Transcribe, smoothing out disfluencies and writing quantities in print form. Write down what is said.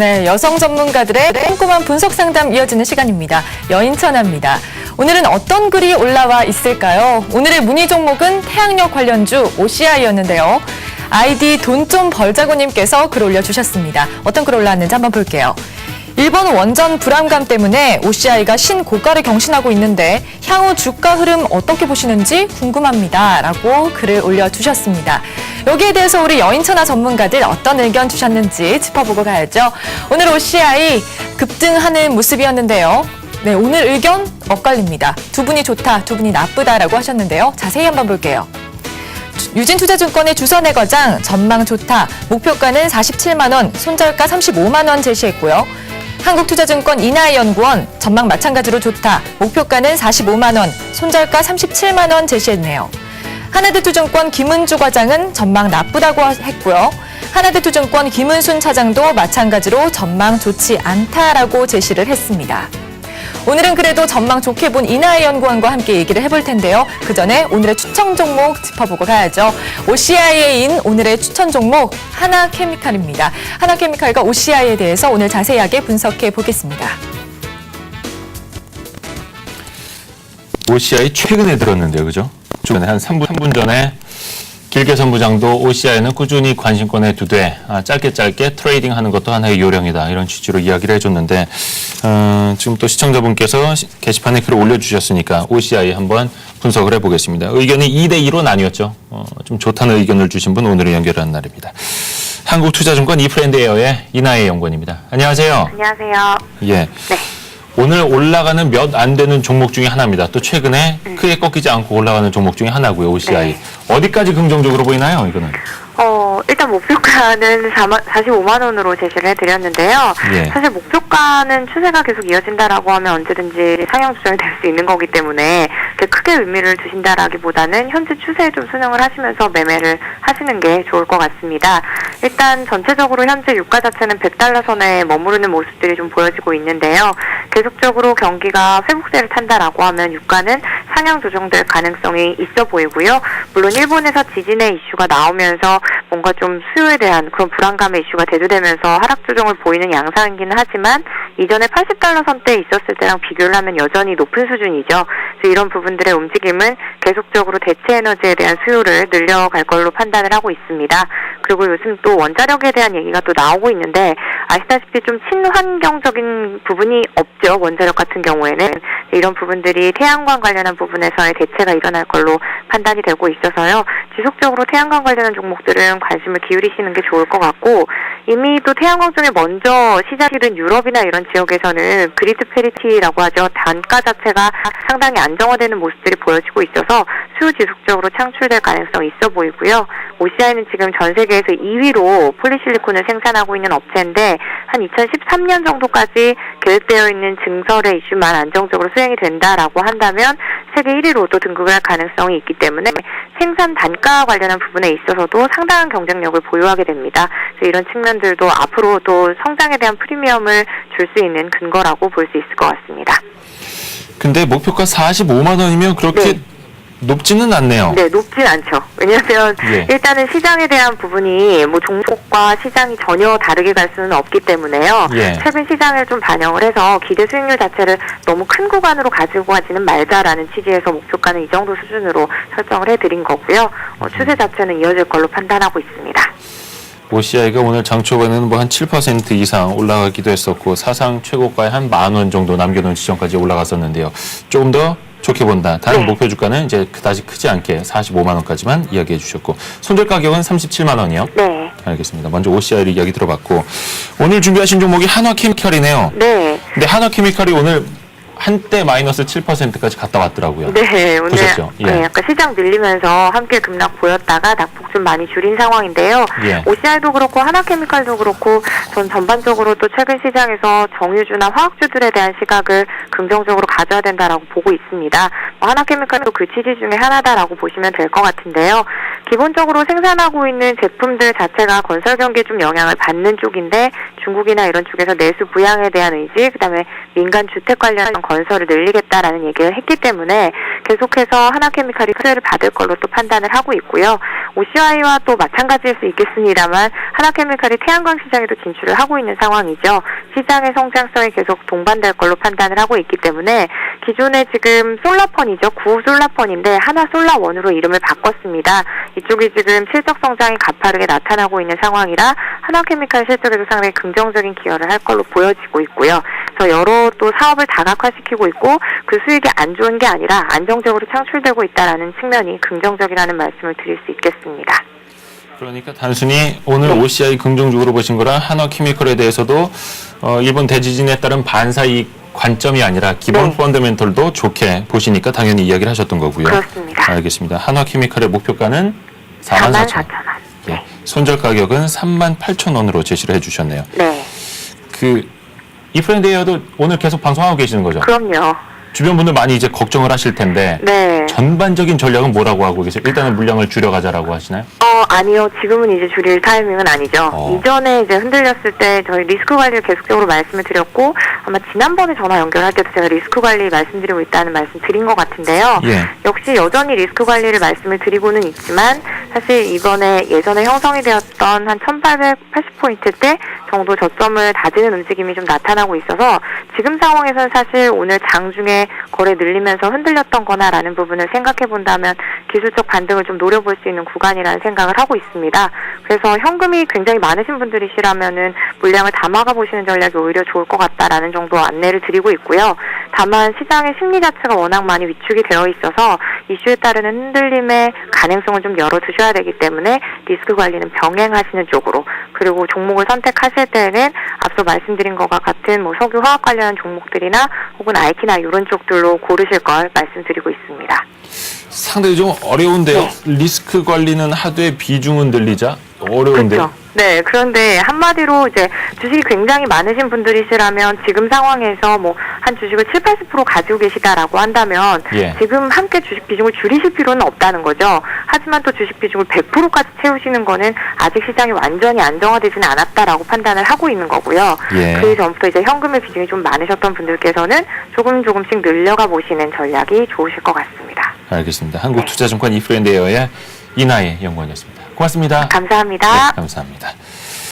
네, 여성 전문가들의 꼼꼼한 분석 상담 이어지는 시간입니다. 여인천하입니다. 오늘은 어떤 글이 올라와 있을까요? 오늘의 문의 종목은 태양력 관련주 OCI였는데요. 아이디 돈 좀 벌자고님께서 글 올려주셨습니다. 어떤 글 올라왔는지 한번 볼게요. 일본 원전 불안감 때문에 OCI가 신고가를 경신하고 있는데 향후 주가 흐름 어떻게 보시는지 궁금합니다. 라고 글을 올려주셨습니다. 여기에 대해서 우리 여인천하 전문가들 어떤 의견 주셨는지 짚어보고 가야죠. 오늘 OCI 급등하는 모습이었는데요. 네, 오늘 의견 엇갈립니다. 두 분이 좋다, 두 분이 나쁘다라고 하셨는데요. 자세히 한번 볼게요. 유진투자증권의 주선의 거장 전망 좋다, 목표가는 47만 원, 손절가 35만 원 제시했고요. 한국투자증권 이나이연구원 전망 마찬가지로 좋다, 목표가는 45만 원, 손절가 37만 원 제시했네요. 하나대투증권 김은주 과장은 전망 나쁘다고 했고요. 하나대투증권 김은순 차장도 마찬가지로 전망 좋지 않다라고 제시를 했습니다. 오늘은 그래도 전망 좋게 본 이나이연구원과 함께 얘기를 해볼 텐데요. 그 전에 오늘의 추천 종목 짚어보고 가야죠. OCI에인 오늘의 추천 종목 하나케미칼입니다. 하나케미칼과 OCI에 대해서 오늘 자세하게 분석해 보겠습니다. OCI 최근에 들었는데요, 그죠? 한 3분 전에 길게 선부장도 OCI는 꾸준히 관심권에 두되 짧게 트레이딩하는 것도 하나의 요령이다, 이런 취지로 이야기를 해줬는데 지금 또 시청자분께서 게시판에 글을 올려주셨으니까 OCI 한번 분석을 해보겠습니다. 의견이 2대2로 나뉘었죠. 좀 좋다는 의견을 주신 분 오늘은 연결하는 날입니다. 한국투자증권 이프랜드에어의 이나혜 연구원입니다. 안녕하세요. 안녕하세요. 예. 네. 오늘 올라가는 몇 안 되는 종목 중에 하나입니다. 또 최근에 크게 꺾이지 않고 올라가는 종목 중에 하나고요, OCI. 네. 어디까지 긍정적으로 보이나요, 이거는? 일단 목표가는 45만 원으로 제시를 해드렸는데요. 예. 사실 목표가는 추세가 계속 이어진다라고 하면 언제든지 상향 조정이 될 수 있는 거기 때문에 크게 의미를 두신다라기보다는 현재 추세에 좀 순응을 하시면서 매매를 하시는 게 좋을 것 같습니다. 일단 전체적으로 현재 유가 자체는 100달러 선에 머무르는 모습들이 좀 보여지고 있는데요. 계속적으로 경기가 회복세를 탄다라고 하면 유가는 상향 조정될 가능성이 있어 보이고요. 물론 일본에서 지진의 이슈가 나오면서 뭔가 좀 수요에 대한 그런 불안감의 이슈가 대두되면서 하락 조정을 보이는 양상이기는 하지만 이전에 80달러 선대에 있었을 때랑 비교를 하면 여전히 높은 수준이죠. 그래서 이런 부분들의 움직임은 계속적으로 대체 에너지에 대한 수요를 늘려갈 걸로 판단을 하고 있습니다. 그리고 요즘 또 원자력에 대한 얘기가 또 나오고 있는데 아시다시피 좀 친환경적인 부분이 없죠. 원자력 같은 경우에는. 이런 부분들이 태양광 관련한 부분에서의 대체가 일어날 걸로 판단이 되고 있어서요. 지속적으로 태양광 관련한 종목들은 관심을 기울이시는 게 좋을 것 같고, 이미 또 태양광 중에 먼저 시작이 된 유럽이나 이런 지역에서는 그리드 페리티라고 하죠. 단가 자체가 상당히 안정화되는 모습들이 보여지고 있어서 수요 지속적으로 창출될 가능성이 있어 보이고요. OCI는 지금 전 세계에서 2위로 폴리실리콘을 생산하고 있는 업체인데 한 2013년 정도까지 계획되어 있는 증설의 이슈만 안정적으로 수행이 된다라고 한다면 세계 1위로 또 등극을 할 가능성이 있기 때문에 생산 단가 관련한 부분에 있어서도 상당한 경쟁력을 보유하게 됩니다. 그래서 이런 측면들도 앞으로 또 성장에 대한 프리미엄을 줄 수 있는 근거라고 볼 수 있을 것 같습니다. 근데 목표가 45만 원이면 그렇게 높지는 않네요. 네, 높진 않죠. 왜냐하면 일단은 시장에 대한 부분이 종목과 시장이 전혀 다르게 갈 수는 없기 때문에요. 최근 시장을 좀 반영을 해서 기대 수익률 자체를 너무 큰 구간으로 가지고 가지는 말자라는 취지에서 목표가는 이 정도 수준으로 설정을 해드린 거고요. 추세 자체는 이어질 걸로 판단하고 있습니다. OCI가 오늘 장 초반에는 한 7% 이상 올라가기도 했었고 사상 최고가에 한 10,000원 정도 남겨놓은 지점까지 올라갔었는데요. 조금 더 좋게 본다. 다른 목표 주가는 이제 그다지 크지 않게 45만 원까지만 이야기해 주셨고 손절 가격은 37만 원이요. 네. 알겠습니다. 먼저 OCI를 이야기 들어봤고 오늘 준비하신 종목이 한화케미칼이네요. 네. 근데 한화케미칼이 오늘 한때 마이너스 7%까지 갔다 왔더라고요. 네, 오늘 보셨죠? 네, 약간 시장 밀리면서 함께 급락 보였다가 낙폭 좀 많이 줄인 상황인데요. OCI도 그렇고 하나케미칼도 그렇고 전 전반적으로 또 최근 시장에서 정유주나 화학주들에 대한 시각을 긍정적으로 가져야 된다라고 보고 있습니다. 하나케미칼도 그 취지 중에 하나다라고 보시면 될 것 같은데요. 기본적으로 생산하고 있는 제품들 자체가 건설 경기에 좀 영향을 받는 쪽인데 중국이나 이런 쪽에서 내수 부양에 대한 의지, 그다음에 민간 주택 관련 건설을 늘리겠다라는 얘기를 했기 때문에 계속해서 하나케미칼이 수혜를 받을 걸로 또 판단을 하고 있고요. OCI와 또 마찬가지일 수 있겠습니다만 하나케미칼이 태양광 시장에도 진출을 하고 있는 상황이죠. 시장의 성장성이 계속 동반될 걸로 판단을 하고 있기 때문에 기존에 지금 솔라펀이죠. 구호 솔라펀인데 하나솔라원으로 이름을 바꿨습니다. 이쪽이 지금 실적 성장이 가파르게 나타나고 있는 상황이라 하나케미칼 실적에도 상당히 긍정적인 기여를 할 걸로 보여지고 있고요. 그래서 여러 또 사업을 다각화시키고 있고 그 수익이 안 좋은 게 아니라 안정적으로 창출되고 있다라는 측면이 긍정적이라는 말씀을 드릴 수 있겠습니다. 그러니까 단순히 오늘 OCI 긍정적으로 보신 거라 한화케미컬에 대해서도 일본 대지진에 따른 반사이익 관점이 아니라 기본 펀더멘털도 좋게 보시니까 당연히 이야기를 하셨던 거고요. 그렇습니다. 알겠습니다. 한화케미칼의 목표가는 44,000원. 예. 손절 가격은 38,000원으로 제시를 해주셨네요. 네. 이프랜드에어도 오늘 계속 방송하고 계시는 거죠? 그럼요. 주변 분들 많이 이제 걱정을 하실 텐데 네. 전반적인 전략은 뭐라고 하고 계세요? 일단은 물량을 줄여가자라고 하시나요? 아니요. 지금은 이제 줄일 타이밍은 아니죠. 이전에 이제 흔들렸을 때 저희 리스크 관리를 계속적으로 말씀을 드렸고 아마 지난번에 전화 연결할 때도 제가 리스크 관리 말씀드리고 있다는 말씀 드린 것 같은데요. 예. 역시 여전히 리스크 관리를 말씀을 드리고는 있지만 사실 이번에 예전에 형성이 되었던 한 1880포인트대 정도 저점을 다지는 움직임이 좀 나타나고 있어서 지금 상황에서는 사실 오늘 장중에 거래 늘리면서 흔들렸던 거나라는 부분을 생각해 본다면 기술적 반등을 좀 노려볼 수 있는 구간이라는 생각을 하고 있습니다. 그래서 현금이 굉장히 많으신 분들이시라면은 물량을 담아가 보시는 전략이 오히려 좋을 것 같다라는 정도 안내를 드리고 있고요. 다만 시장의 심리 자체가 워낙 많이 위축이 되어 있어서 이슈에 따르는 흔들림의 가능성을 좀 열어두셔야 되기 때문에 리스크 관리는 병행하시는 쪽으로 그리고 종목을 선택하실 때는 앞서 말씀드린 것과 같은 뭐 석유 화학 관련한 종목들이나 혹은 IT나 이런 쪽들로 고르실 걸 말씀드리고 있습니다. 상당히 좀 어려운데요. 리스크 관리는 하되 비중은 늘리자. 어려운데요. 그렇죠. 네, 그런데 한마디로 이제 주식이 굉장히 많으신 분들이시라면 지금 상황에서 뭐 한 주식을 7, 80% 가지고 계시다라고 한다면 지금 함께 주식 비중을 줄이실 필요는 없다는 거죠. 하지만 또 주식 비중을 100%까지 채우시는 거는 아직 시장이 완전히 안정화되지는 않았다라고 판단을 하고 있는 거고요. 그 전부터 이제 현금의 비중이 좀 많으셨던 분들께서는 조금씩 늘려가 보시는 전략이 좋으실 것 같습니다. 알겠습니다. 한국투자증권 이프랜드에어의 이나혜 연구원이었습니다. 고맙습니다. 감사합니다. 네, 감사합니다.